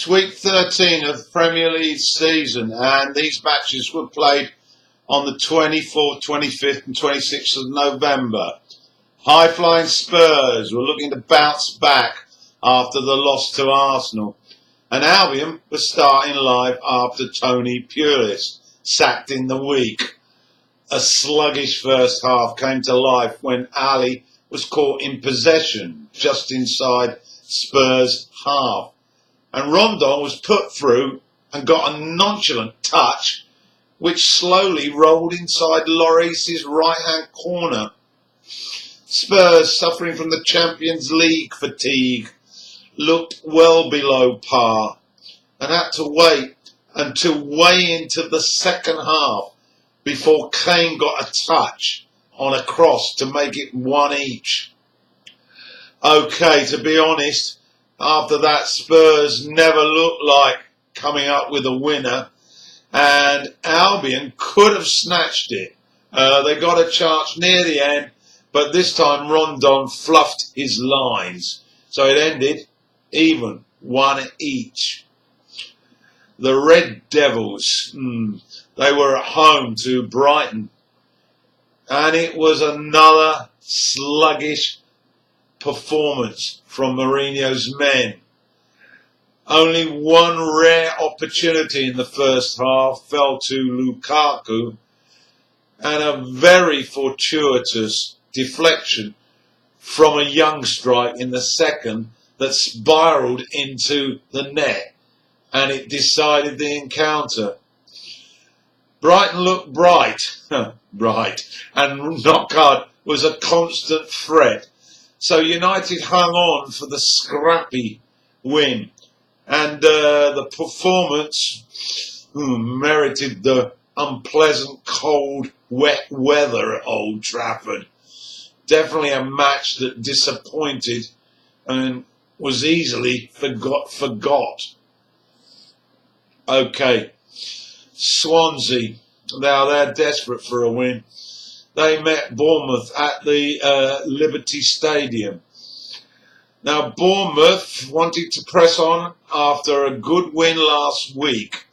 It's week 13 of the Premier League season, and these matches were played on the 24th, 25th and 26th of November. High-flying Spurs were looking to bounce back after the loss to Arsenal, and Albion was starting live after Tony Pulis sacked in the week. A sluggish first half came to life when Ali was caught in possession just inside Spurs' half, and Rondon was put through and got a nonchalant touch which slowly rolled inside Lloris's right-hand corner. Spurs, suffering from the Champions League fatigue, looked well below par and had to wait until way into the second half before Kane got a touch on a cross to make it one each. Okay, to be honest, after that Spurs never looked like coming up with a winner, and Albion could have snatched it. They got a chance near the end, but this time Rondon fluffed his lines, so it ended even, one each. The Red Devils, they were at home to Brighton, and it was another sluggish performance from Mourinho's men. Only one rare opportunity in the first half fell to Lukaku, and a very fortuitous deflection from a young strike in the second that spiralled into the net, and it decided the encounter. Brighton looked bright, and Knockaert was a constant threat. So United hung on for the scrappy win, and the performance merited the unpleasant, cold, wet weather at Old Trafford. Definitely a match that disappointed and was easily forgot. Okay, Swansea. Now they're desperate for a win. They met Bournemouth at the Liberty Stadium. Now Bournemouth wanted to press on after a good win last week,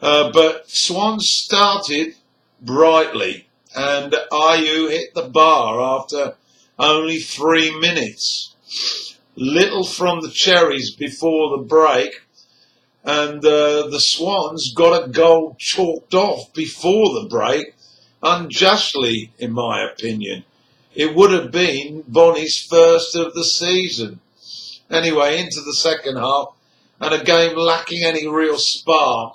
but Swans started brightly, and Ayew hit the bar after only 3 minutes. Little from the cherries before the break, and the Swans got a goal chalked off before the break, unjustly in my opinion. It would have been Bonnie's first of the season. Anyway, into the second half, and a game lacking any real spark.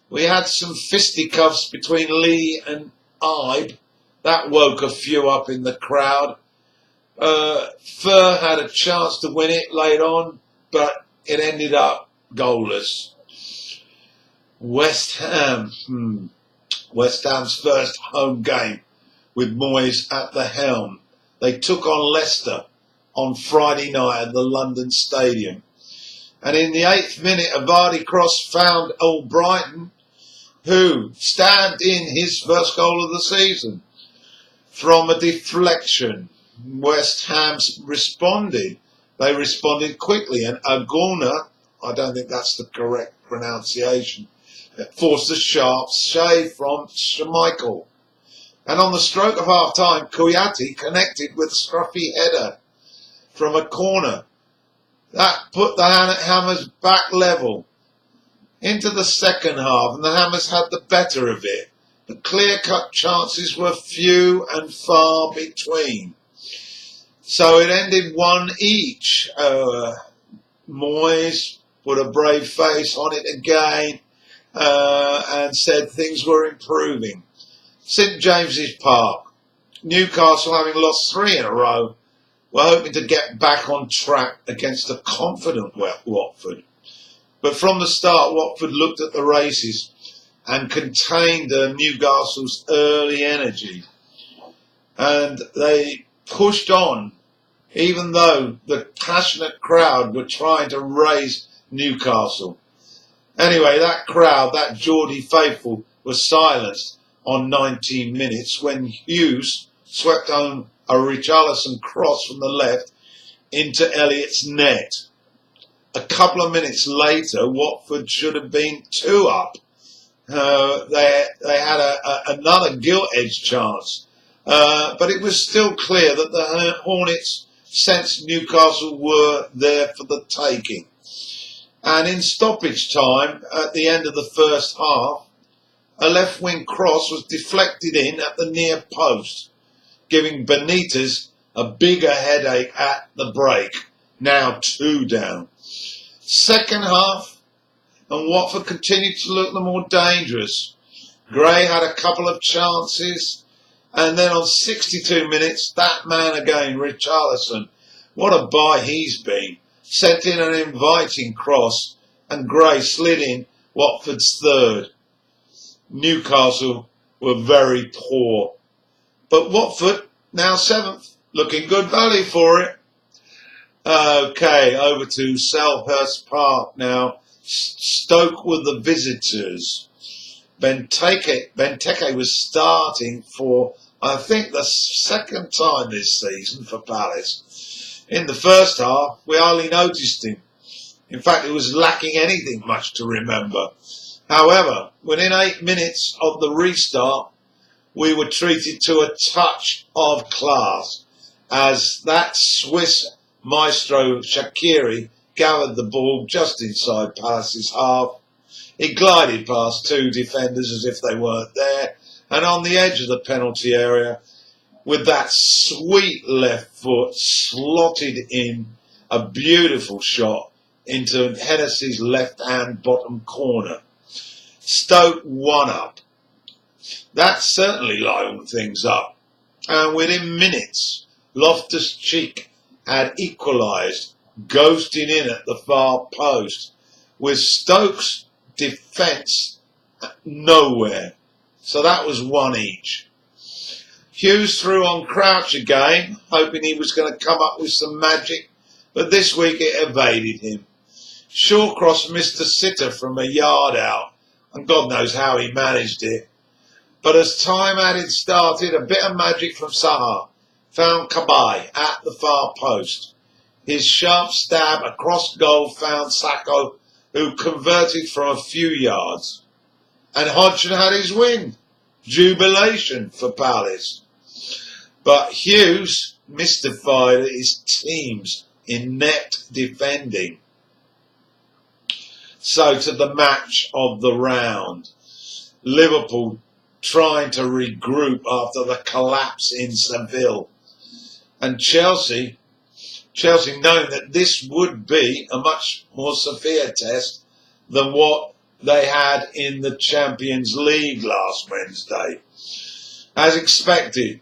We had some fisticuffs between Lee and Ibe. That woke a few up in the crowd. Fur had a chance to win it late on, but it ended up goalless. West Ham. West Ham's first home game with Moyes at the helm. They took on Leicester on Friday night at the London Stadium. And in the 8th minute, a Vardy cross found Old Brighton, who stabbed in his first goal of the season from a deflection. West Ham responded. They responded quickly, and Aguna, I don't think that's the correct pronunciation, forced a sharp shave from Schmeichel. And on the stroke of half-time, Kouyaté connected with a scruffy header from a corner. That put the Hammers back level into the second half, and the Hammers had the better of it. The clear-cut chances were few and far between. So it ended one each. Moyes put a brave face on it again and said things were improving. St James's Park. Newcastle, having lost 3 in a row, were hoping to get back on track against a confident Watford. But from the start, Watford looked at the races and contained Newcastle's early energy. And they pushed on, even though the passionate crowd were trying to raise Newcastle. Anyway, that crowd, that Geordie faithful, was silenced on 19 minutes when Hughes swept home a Richarlison cross from the left into Elliott's net. A couple of minutes later, Watford should have been 2 up. They had another gilt-edged chance, but it was still clear that the Hornets sensed Newcastle were there for the taking. And in stoppage time, at the end of the first half, a left-wing cross was deflected in at the near post, giving Benitez a bigger headache at the break. Now 2 down. Second half, and Watford continued to look the more dangerous. Gray had a couple of chances, and then on 62 minutes, that man again, Richarlison, what a buy he's been, sent in an inviting cross, and Gray slid in Watford's third. Newcastle were very poor, but Watford now 7th, looking good value for it. Okay, over to Selhurst Park now. Stoke were the visitors. Benteke was starting for, I think, the second time this season for Palace. In the first half, we hardly noticed him. In fact, it was lacking anything much to remember. However, within 8 minutes of the restart, we were treated to a touch of class as that Swiss maestro Shaqiri gathered the ball just inside Palace's half. He glided past 2 defenders as if they weren't there, and on the edge of the penalty area, with that sweet left foot, slotted in a beautiful shot into Hennessy's left-hand bottom corner. Stoke 1 up. That certainly livened things up, and within minutes, Loftus-Cheek had equalised, ghosting in at the far post, with Stoke's defence nowhere. So that was 1 each. Hughes threw on Crouch again, hoping he was going to come up with some magic, but this week it evaded him. Shawcross missed a sitter from a yard out, and God knows how he managed it. But as time added started, a bit of magic from Saha found Cabaye at the far post. His sharp stab across goal found Sacco, who converted from a few yards. And Hodgson had his win. Jubilation for Palace. But Hughes mystified his team's inept defending. So to the match of the round. Liverpool trying to regroup after the collapse in Seville. And Chelsea knowing that this would be a much more severe test than what they had in the Champions League last Wednesday. As expected,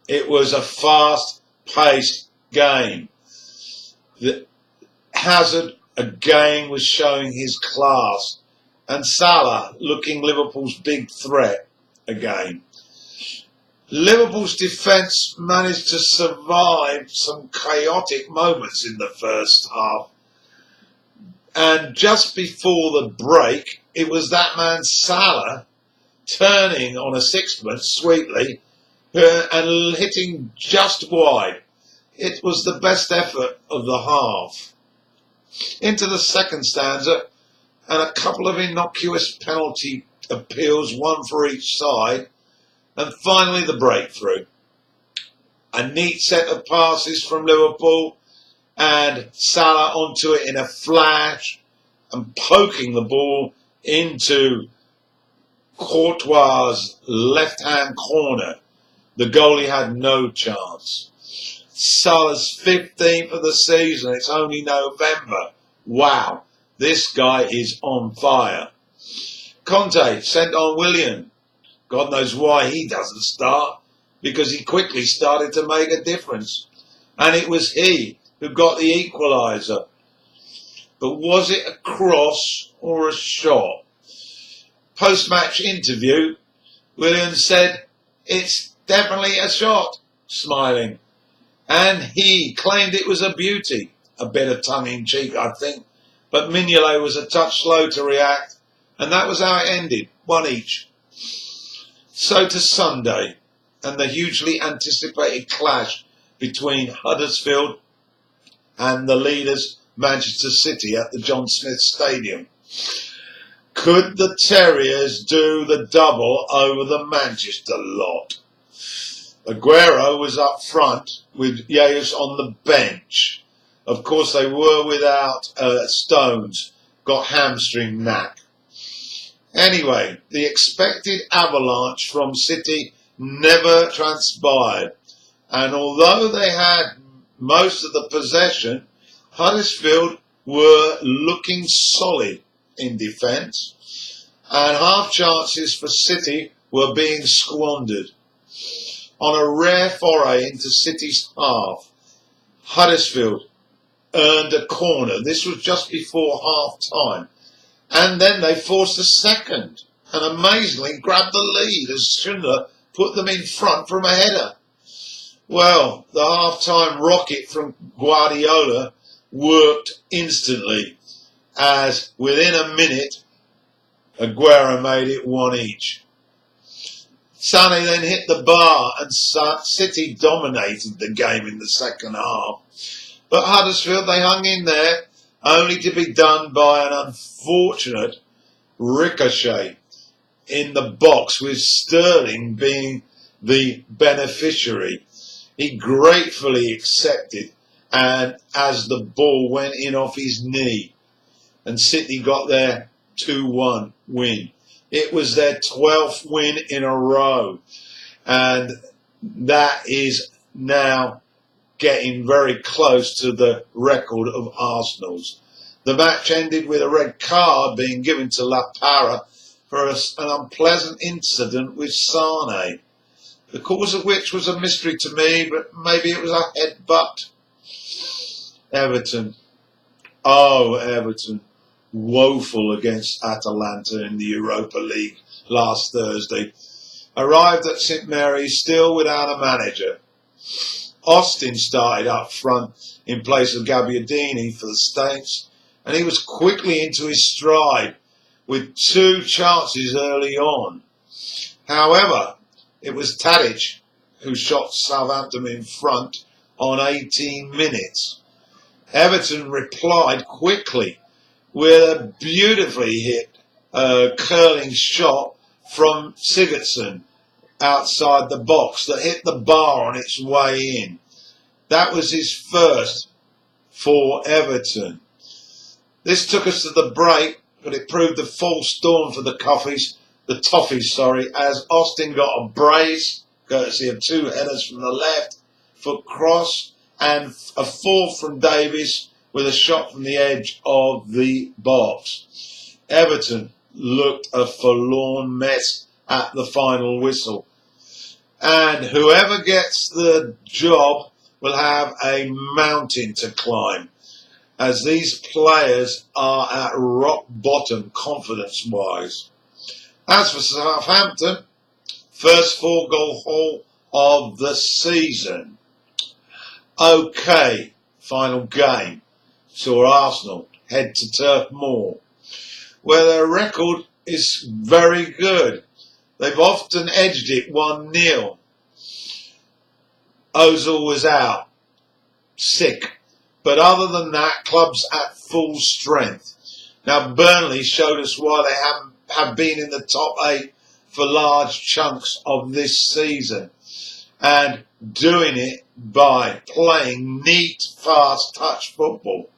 it was a fast-paced game. Hazard again was showing his class, and Salah looking Liverpool's big threat again. Liverpool's defence managed to survive some chaotic moments in the first half. And just before the break, it was that man Salah turning on a sixpence sweetly and hitting just wide. It was the best effort of the half. Into the second stanza, and a couple of innocuous penalty appeals, one for each side. And finally the breakthrough. A neat set of passes from Liverpool and Salah onto it in a flash and poking the ball into Courtois' left-hand corner. The goalie had no chance. Salah's 15th of the season. It's only November. Wow, this guy is on fire. Conte sent on Willian. God knows why he doesn't start, because he quickly started to make a difference. And it was he who got the equaliser. But was it a cross or a shot? Post-match interview, Williams said, "It's definitely a shot," smiling. And he claimed it was a beauty. A bit of tongue-in-cheek, I think. But Mignolet was a touch slow to react. And that was how it ended, 1 each. So to Sunday, and the hugely anticipated clash between Huddersfield and the leaders Manchester City at the John Smith Stadium. Could the Terriers do the double over the Manchester lot? Aguero was up front with Yayus on the bench. Of course, they were without Stones, got hamstring knack. Anyway, the expected avalanche from City never transpired, and although they had most of the possession, Huddersfield were looking solid in defence, and half chances for City were being squandered. On a rare foray into City's half, Huddersfield earned a corner. This was just before half-time. And then they forced a second and amazingly grabbed the lead as Schindler put them in front from a header. Well, the half-time rocket from Guardiola worked instantly, as within a minute, Aguero made it one each. Sané then hit the bar and City dominated the game in the second half. But Huddersfield, they hung in there, only to be done by an unfortunate ricochet in the box, with Sterling being the beneficiary. He gratefully accepted, and as the ball went in off his knee, and City got their 2-1 win. It was their 12th win in a row, and that is now getting very close to the record of Arsenal's. The match ended with a red card being given to La Parra for an unpleasant incident with Sané, the cause of which was a mystery to me, but maybe it was a headbutt. Everton. Oh, Everton. Woeful against Atalanta in the Europa League last Thursday. Arrived at St Mary's still without a manager. Austin started up front in place of Gabbiadini for the States, and he was quickly into his stride with 2 chances early on. However, it was Tadic who shot Southampton in front on 18 minutes. Everton replied quickly with a beautifully hit curling shot from Sigurdsson outside the box that hit the bar on its way in. That was his first for Everton. This took us to the break, but it proved a false dawn for the Toffees, as Austin got a brace, courtesy of 2 headers from the left foot cross, and a fourth from Davies with a shot from the edge of the box. Everton looked a forlorn mess at the final whistle. And whoever gets the job will have a mountain to climb, as these players are at rock bottom confidence-wise. As for Southampton, first 4-goal haul of the season. Okay, final game saw Arsenal head to Turf Moor, where their record is very good. They've often edged it 1-0. Ozil was out, sick. But other than that, club's at full strength. Now, Burnley showed us why they have been in the top 8 for large chunks of this season, and doing it by playing neat, fast touch football.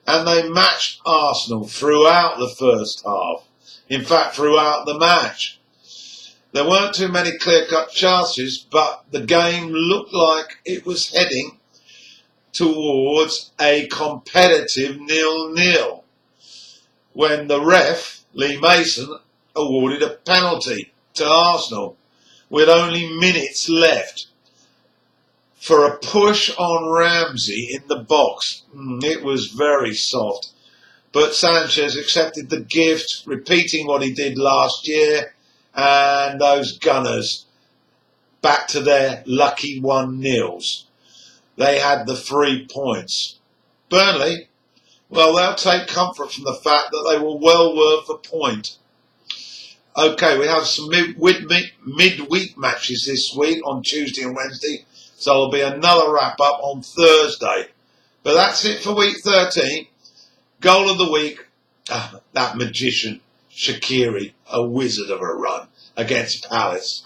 And they matched Arsenal throughout the first half. In fact, throughout the match. There weren't too many clear-cut chances, but the game looked like it was heading towards a competitive 0-0 when the ref, Lee Mason, awarded a penalty to Arsenal with only minutes left for a push on Ramsey in the box. It was very soft, but Sanchez accepted the gift, repeating what he did last year, and those Gunners back to their lucky 1-0s. They had the 3 points. Burnley, well, they'll take comfort from the fact that they were well worth a point. Okay, we have some midweek matches this week on Tuesday and Wednesday, so there'll be another wrap-up on Thursday. But that's it for week 13. Goal of the week, that magician, Shaqiri, a wizard of a run against Palace.